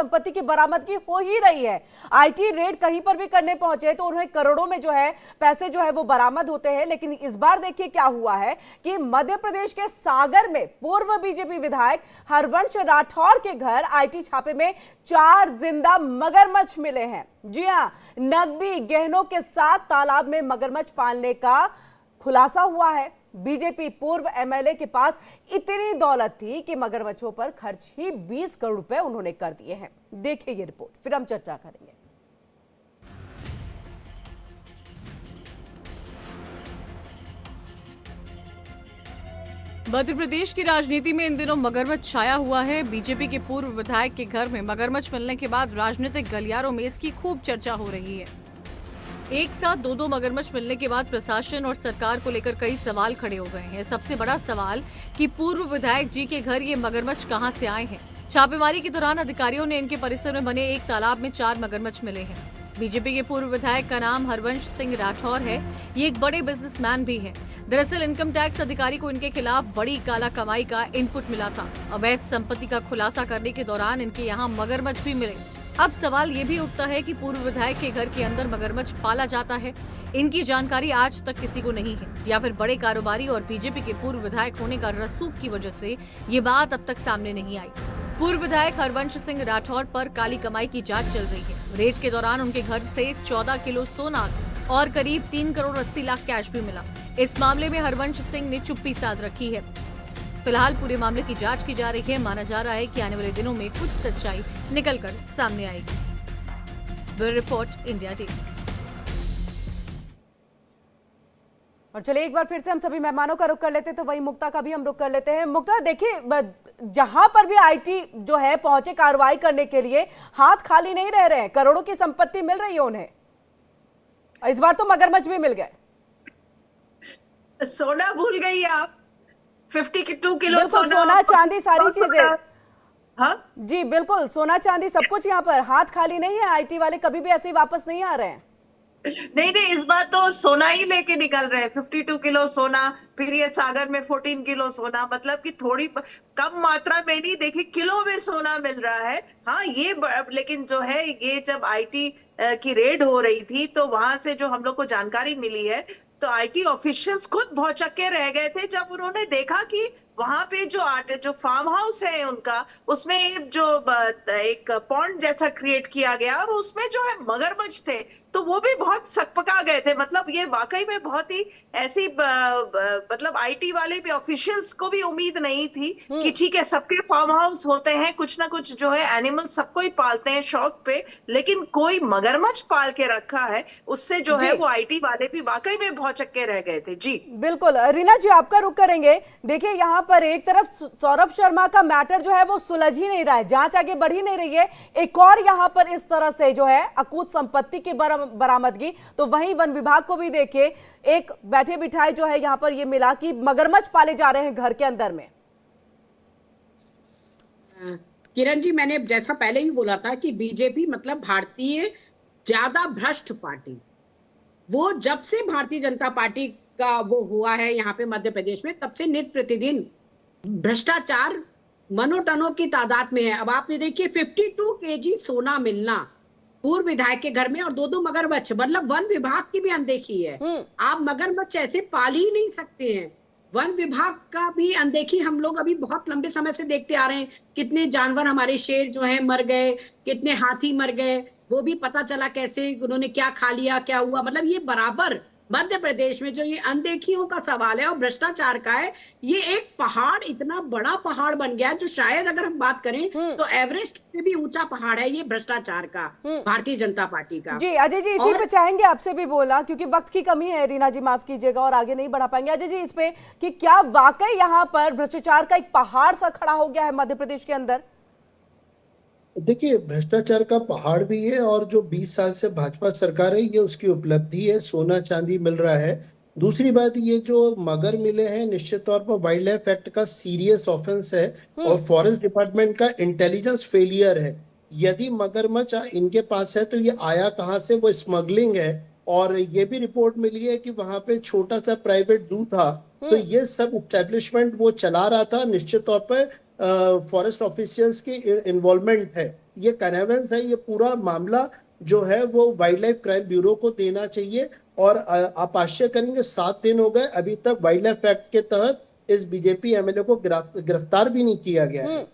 संपत्ति की बरामदगी हो ही रही है। आईटी रेड कहीं पर भी करने पहुंचे तो उन्हें करोड़ों में जो है पैसे जो है वो बरामद होते हैं। लेकिन इस बार देखिए क्या हुआ है कि मध्य प्रदेश के सागर में पूर्व बीजेपी विधायक हरवंश राठौर के घर आईटी छापे में 4 जिंदा मगरमच्छ मिले हैं। जी हां, नकदी गहनों के साथ तालाब में मगरमच्छ पालने का खुलासा हुआ है। बीजेपी पूर्व एमएलए के पास इतनी दौलत थी कि मगरमच्छों पर खर्च ही 20 करोड़ रुपए उन्होंने कर दिए हैं। देखिए ये रिपोर्ट, फिर हम चर्चा करेंगे। मध्य प्रदेश की राजनीति में इन दिनों मगरमच्छ छाया हुआ है। बीजेपी के पूर्व विधायक के घर में मगरमच्छ मिलने के बाद राजनीतिक गलियारों में इसकी खूब चर्चा हो रही है। एक साथ दो मगरमच्छ मिलने के बाद प्रशासन और सरकार को लेकर कई सवाल खड़े हो गए हैं। सबसे बड़ा सवाल कि पूर्व विधायक जी के घर ये मगरमच्छ कहां से आए हैं। छापेमारी के दौरान अधिकारियों ने इनके परिसर में बने एक तालाब में 4 मगरमच्छ मिले हैं। बीजेपी के पूर्व विधायक का नाम हरवंश सिंह राठौर है। ये एक बड़े बिजनेसमैन भी हैं। दरअसल इनकम टैक्स अधिकारी को इनके खिलाफ बड़ी काला कमाई का इनपुट मिला था। अवैध संपत्ति का खुलासा करने के दौरान इनके यहाँ मगरमच्छ भी मिले। अब सवाल ये भी उठता है कि पूर्व विधायक के घर के अंदर मगरमच्छ पाला जाता है, इनकी जानकारी आज तक किसी को नहीं है, या फिर बड़े कारोबारी और बीजेपी के पूर्व विधायक होने का रसूख की वजह से ये बात अब तक सामने नहीं आई। पूर्व विधायक हरवंश सिंह राठौर पर काली कमाई की जांच चल रही है। रेड के दौरान उनके घर से 14 किलो सोना और करीब 3 करोड़ 80 लाख कैश भी मिला। इस मामले में हरवंश सिंह ने चुप्पी साध रखी है। फिलहाल पूरे मामले की जांच की जा रही है। माना जा रहा है कि आने वाले दिनों में कुछ सच्चाई निकलकर सामने आएगी। Bureau report, India TV. और चलिए एक बार फिर से हम सभी मेहमानों का रुख कर लेते हैं, तो वही मुक्ता का भी हम रुख कर लेते हैं। मुक्ता, देखिए जहां पर भी आईटी जो है पहुंचे कार्रवाई करने के लिए, हाथ खाली नहीं रह रहे हैं। करोड़ों की संपत्ति मिल रही है उन्हें, और इस बार तो मगरमच्छ भी मिल गए। सोना भूल गई आप। 52 किलो सोना चांदी सारी चीजें। हाँ जी बिल्कुल, सोना चांदी सब कुछ यहाँ पर। हाथ खाली नहीं है, आईटी वाले कभी भी ऐसे ही वापस नहीं आ रहे हैं। नहीं, इस बार तो सोना ही लेके निकल रहे हैं। 52 किलो सोना, फिर ये सागर में 14 किलो सोना, मतलब कि थोड़ी कम मात्रा में नहीं, देखिए किलो में सोना मिल रहा है। हाँ ये लेकिन जो है ये जब आईटी की रेड हो रही थी तो वहां से जो हम लोग को जानकारी मिली है, तो आईटी ऑफिशियल्स खुद भौचक्के रह गए थे जब उन्होंने देखा कि वहां पे जो फार्म हाउस है उनका, उसमें जो एक पॉन्ड जैसा क्रिएट किया गया और उसमें जो है मगरमच्छ थे, तो वो भी बहुत सकपका गए थे। मतलब ये वाकई में बहुत ही ऐसी मतलब आईटी वाले भी ऑफिशियल्स को भी उम्मीद नहीं थी कि ठीक है सबके फार्म हाउस होते हैं, कुछ ना कुछ जो है एनिमल सबको ही पालते हैं शौक पे, लेकिन कोई मगरमच्छ पाल के रखा है, उससे जो है वो आईटी वाले भी वाकई में भौचक्के रह गए थे। जी बिल्कुल, रीना जी आपका रुख करेंगे। देखिए यहाँ पर एक तरफ सौरभ शर्मा का मैटर जो है वो सुलझ ही नहीं रहा है, जांच आगे बढ़ ही नहीं रही है। एक और यहाँ पर इस तरह से जो है अकूत संपत्ति की बरामदगी, तो वहीं वन विभाग को भी देखिए एक बैठे बिठाए जो है यहाँ पर ये मिला कि मगरमच्छ पाले जा रहे हैं घर के अंदर में। किरण जी, मैंने जैसा पहले ही बोला था कि बीजेपी मतलब भारतीय ज्यादा भ्रष्ट पार्टी, वो जब से भारतीय जनता पार्टी का वो हुआ है यहाँ पे मध्य प्रदेश में, तब से नित्य प्रतिदिन भ्रष्टाचार मनोटनों की तादाद में है। अब आप ये देखिए 52 केजी सोना मिलना पूर्व विधायक के घर में, और 2 मगरमच्छ, मतलब वन विभाग की भी अनदेखी है। आप मगरमच्छ ऐसे पाल ही नहीं सकते हैं। वन विभाग का भी अनदेखी हम लोग अभी बहुत लंबे समय से देखते आ रहे हैं। कितने जानवर हमारे शेर जो है मर गए, कितने हाथी मर गए, वो भी पता चला कैसे उन्होंने क्या खा लिया, क्या हुआ। मतलब ये बराबर मध्य प्रदेश में जो ये अनदेखियों का सवाल है और भ्रष्टाचार का है, ये एक पहाड़, इतना बड़ा पहाड़ बन गया जो शायद अगर हम बात करें तो एवरेस्ट से भी ऊंचा पहाड़ है ये भ्रष्टाचार का, भारतीय जनता पार्टी का। जी अजय जी, इसी पे चाहेंगे आपसे भी बोला, क्योंकि वक्त की कमी है रीना जी, माफ कीजिएगा, और आगे नहीं बढ़ा पाएंगे। अजय जी, इस पे कि क्या वाकई यहाँ पर भ्रष्टाचार का एक पहाड़ सा खड़ा हो गया है मध्य प्रदेश के अंदर? देखिए, भ्रष्टाचार का पहाड़ भी है, और जो 20 साल से भाजपा सरकार है ये उसकी उपलब्धि है। सोना चांदी मिल रहा है। दूसरी बात, ये जो मगर मिले हैं निश्चित तौर पर वाइल्ड लाइफ एक्ट का सीरियस ऑफेंस है और फॉरेस्ट डिपार्टमेंट का इंटेलिजेंस फेलियर है। यदि मगरमच्छ इनके पास है तो ये आया कहाँ से, वो स्मगलिंग है। और ये भी रिपोर्ट मिली है कि वहां पे छोटा सा प्राइवेट जू था, तो ये सब एस्टेब्लिशमेंट वो चला रहा था। निश्चित तौर पर फॉरेस्ट ऑफिशियल्स की इन्वॉल्वमेंट है। ये कनेवेंस है, ये पूरा मामला जो है वो वाइल्ड लाइफ क्राइम ब्यूरो को देना चाहिए। और आप आश्चर्य करेंगे 7 दिन हो गए अभी तक वाइल्ड लाइफ एक्ट के तहत इस बीजेपी एमएलए को गिरफ्तार भी नहीं किया गया है।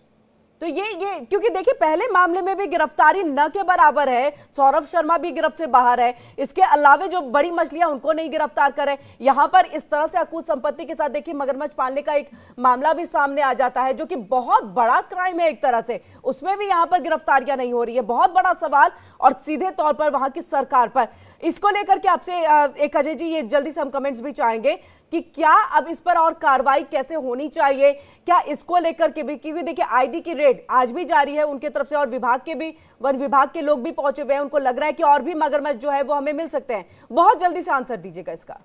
तो ये क्योंकि देखिए पहले मामले में भी गिरफ्तारी न के बराबर है, सौरभ शर्मा भी गिरफ्त से बाहर है, इसके अलावे जो बड़ी मछलियां उनको नहीं गिरफ्तार करे, यहां पर इस तरह से अकूत संपत्ति के साथ देखिए मगरमच्छ पालने का एक मामला भी सामने आ जाता है जो कि बहुत बड़ा क्राइम है एक तरह से, उसमें भी यहां पर गिरफ्तारियां नहीं हो रही है। बहुत बड़ा सवाल और सीधे तौर पर वहां की सरकार पर, इसको लेकर के आपसे एक अजय जी ये जल्दी से हम कमेंट्स भी चाहेंगे कि क्या अब इस पर और कार्रवाई कैसे होनी चाहिए, क्या इसको लेकर के भी, क्योंकि देखिए आईटी की रेड आज भी जारी है उनके तरफ से और विभाग के भी, वन विभाग के लोग भी पहुंचे हुए हैं, उनको लग रहा है कि और भी मगरमच्छ जो है वो हमें मिल सकते हैं। बहुत जल्दी से आंसर दीजिएगा इसका।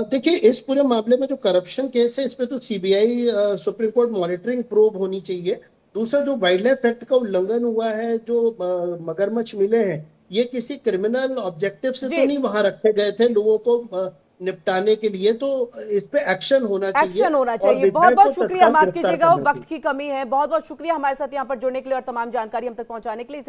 देखिए इस पूरे मामले में जो करप्शन केस है इस पे तो CBI supreme court monitoring probe होनी चाहिए। दूसरा जो वाइल्ड लाइफ एक्ट का उल्लंघन हुआ है, जो मगरमच्छ मिले हैं ये किसी क्रिमिनल ऑब्जेक्टिव से तो नहीं वहां रखे गए थे लोगों को निपटाने के लिए, तो इस पे एक्शन होना चाहिए। एक्शन होना चाहिए। बहुत बहुत शुक्रिया, माफ कीजिएगा वक्त की कमी है। बहुत बहुत शुक्रिया हमारे साथ यहाँ पर जुड़ने के लिए और तमाम जानकारी हम तक पहुंचाने के लिए।